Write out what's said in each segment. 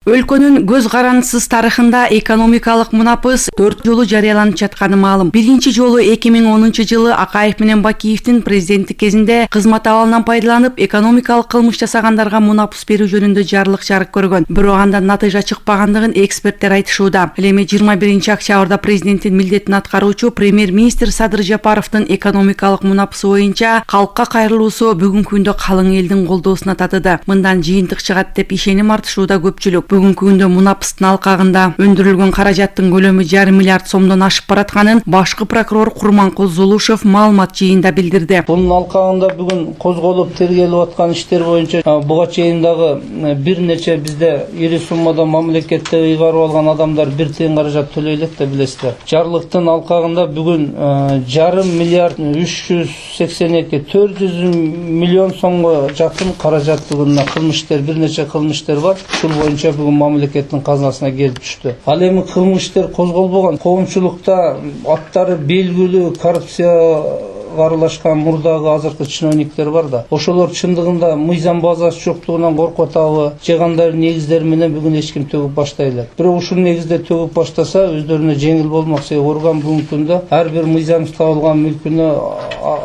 Өлкөнүн көз карандысыз тарыхында экономикалык мунапыс 4 жолу жарыяланып жатканы маалым. Биринчи жолу 2010 жылы Акаев менен Бакиевдин президенттик кезинде кызмат абалынан пайдаланып, экономикалык кылмыш жасагандарга мунапыс берүү жөнүндө жарлык жарык көргөн. Бирок андан натыйжа чыкпагандыгын эксперттер айтышууда. Эми 21 октябрда президенттин милдетин аткаруучу премьер-министр Садыр Жапаровдун экономикалык мунапысы боюнча калкка кайрылуусу бүгүнкү күндө калың элдин колдоосуна татыды. Мындан жыйынтык чыгат деп ишеним артышууда көпчүлүк. Бүгүнкү күндө мунапыстын алкагында өндүрүлгөн каражаттын көлөмү 1,5 миллиард сомдон ашып баратканын башкы прокурор Курманкул Зулушев маалымат жыйында билдирди. Бунун алкагында бүгүн козголуп тергелип аткан иштер боюнча буга чейин дагы бир нече бизде ири суммада мамлекетте ыйгарып алган адамдар бир тыйын каражат төлөй элек да билесиздер. Жарлыктын алкагында бүгүн 1,5 миллиард 382 400 миллион сомго жакын каражат бүгүн кылмыштер бир нече кылмыштер бар. Ушул боюнча бүгүн мамлекеттин казынасына келип түштү. Ал эми кылмыштер козголбогон, коомчулукта аттары белгилүү коррупция аралашкан мурдагы азыркы чиновниктер бар да. Ошолор чындыгында мыйзам базасы жоктугунан коркуп атабы, же кандай негиздер менен бүгүн эч ким төгүп баштай элек. Бирок ушул негизде төгүп баштаса өздөрүнө жеңил болмок. Себеби орган бүгүнкү күндө ар бир мыйзамсыз табылган мүлкүнө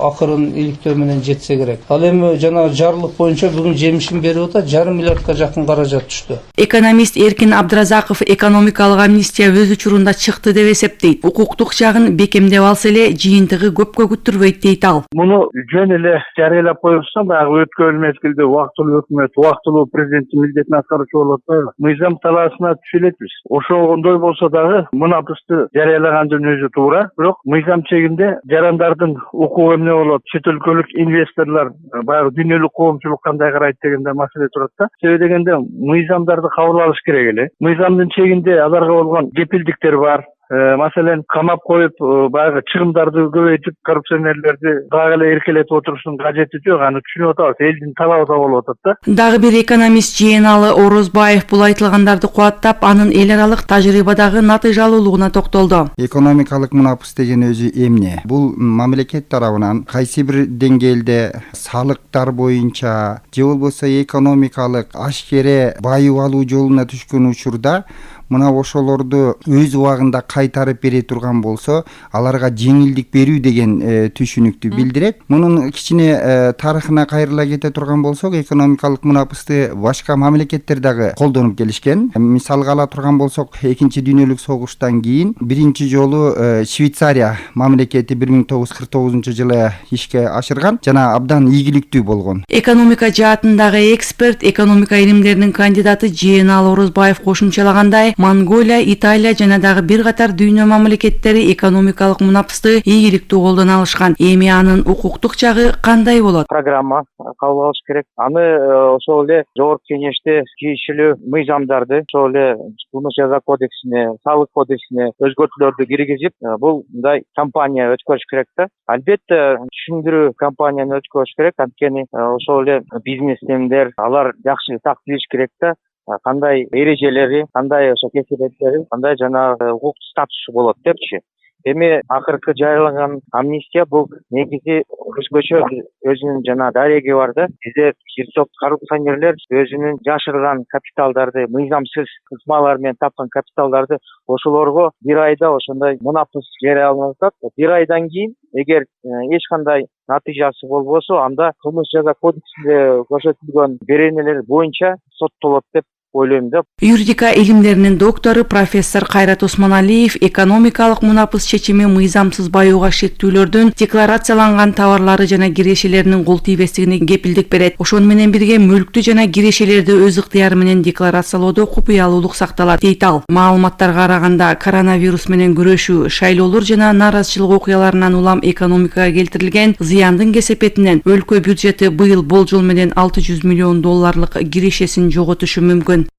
акырын иликтөө менен жетсе керек. Ал эми жана жарлык боюнча бүгүн жемишин берип атат, 1,5 миллиардка жакын каражат түштү. Экономист Эркин Абдразаков экономикалык амнистия өз учурунда чыкты деп эсептейт. Укуктук жагын бекемдеп алса эле жыйынтыгы көпкө күттүрбөйт дейт ал. Муну жөн эле жарыялап коюлса, баягы өткөн мезгилде убактылуу өкмөт, убактылуу президенттин милдетин аткаруучу болуп атпайбы? Мыйзам талаасына түшө элекпиз. Ошондой болсо дагы мунапысты жарыялагандын өзү туура, бирок мыйзам чегинде жарандардын укугу эмне болот, чет өлкөлүк инвесторлор, баягы дүйнөлүк коомчулук кандай карайт дегенде маселе турат да. Себеби дегенде мыйзамдарды кабыл алыш керек эле. Мыйзамдын чегинде аларга болгон кепилдиктер бар. Маселен, камап коюп, баягы чыгымдарды көбөйтүп, коррупционерлерди дагы эле эркелетип отурушунун кажети жок. Аны түшүнүп атабыз, элдин талабы да болуп атат да. Дагы бир экономист Жээналы Орозбаев бул айтылгандарды кубаттап, анын эл аралык тажрыйбадагы натыйжалуулугуна токтолду. Экономикалык мунапыс деген өзү эмне? Бул мамлекет тарабынан кайсы бир деңгээлде салыктар боюнча же болбосо экономикалык ашкере байып алуу жолуна түшкөн учурда мына ошолорду өз убагында кайтарып бере турган болсо, аларга жеңилдик берүү деген түшүнүктү билдирет. Мунун кичине тарыхына кайрыла кете турган болсок, экономикалык мунапысты башка мамлекеттер дагы колдонуп келишкен. Мисалга ала турган болсок, Экинчи дүйнөлүк согуштан кийин биринчи жолу Швейцария мамлекети 1949 жылы ишке ашырган жана абдан ийгиликтүү болгон. Экономика жаатындагы эксперт, экономика илимдеринин кандидаты Жээналы Орозбаев кошумчалагандай, Монголия, Италия жана дагы бир катар дүйнө мамлекеттери экономикалык мунапысты ийгиликтүү колдоно алышкан. Эми анын укуктук жагы кандай болот? Программа кабыл алыш керек. Аны ошол эле Жогорку Кеңеште тийиштүү мыйзамдарды, ошол эле Кылмыш жаза кодексине, салык кодексине өзгөртүүлөрдү киргизип, бул мындай компания өткөрүш керек да. Албетте түшүндүрүү кампанияны өткөрүш керек, анткени ошол эле бизнесмендер алар жакшы так билиш керек да. Кандай эрежелери, кандай ошо кесипеттери, кандай жана укук статусу болот депчи. Эми акыркы жарыялаган амнистия бул негизи өзгөчө өзүнүн жана дареги бар да. Бизде бир топ коррупционерлер өзүнүн жашырган капиталдарды, мыйзамсыз кызмалар менен тапкан капиталдарды ошолорго бир айда ошондой мунапыс жарыяланып атат. Бир айдан кийин эгер эч кандай натыйжасы болбосо, анда кылмыш жаза кодексинде көрсөтүлгөн беренелер боюнча соттолот деп ойлойм да. Юридика илимдеринин доктору профессор Кайрат Осмоналиев экономикалык мунапыс чечими мыйзамсыз баюуга шектүүлөрдүн декларацияланган товарлары жана кирешелеринин кол тийбестигине кепилдик берет. Ошону менен бирге мүлктү жана кирешелерди өз ыктыяры менен декларациялоодо купуялуулук сакталат дейт ал. Маалыматтарга караганда, коронавирус менен күрөшүү, шайлоолор жана нааразычылык окуяларынан улам экономикага келтирилген зыяндын кесепетинен өлкө бюджети быйыл болжол менен $600 миллион кирешесин жоготушу мүмкүн.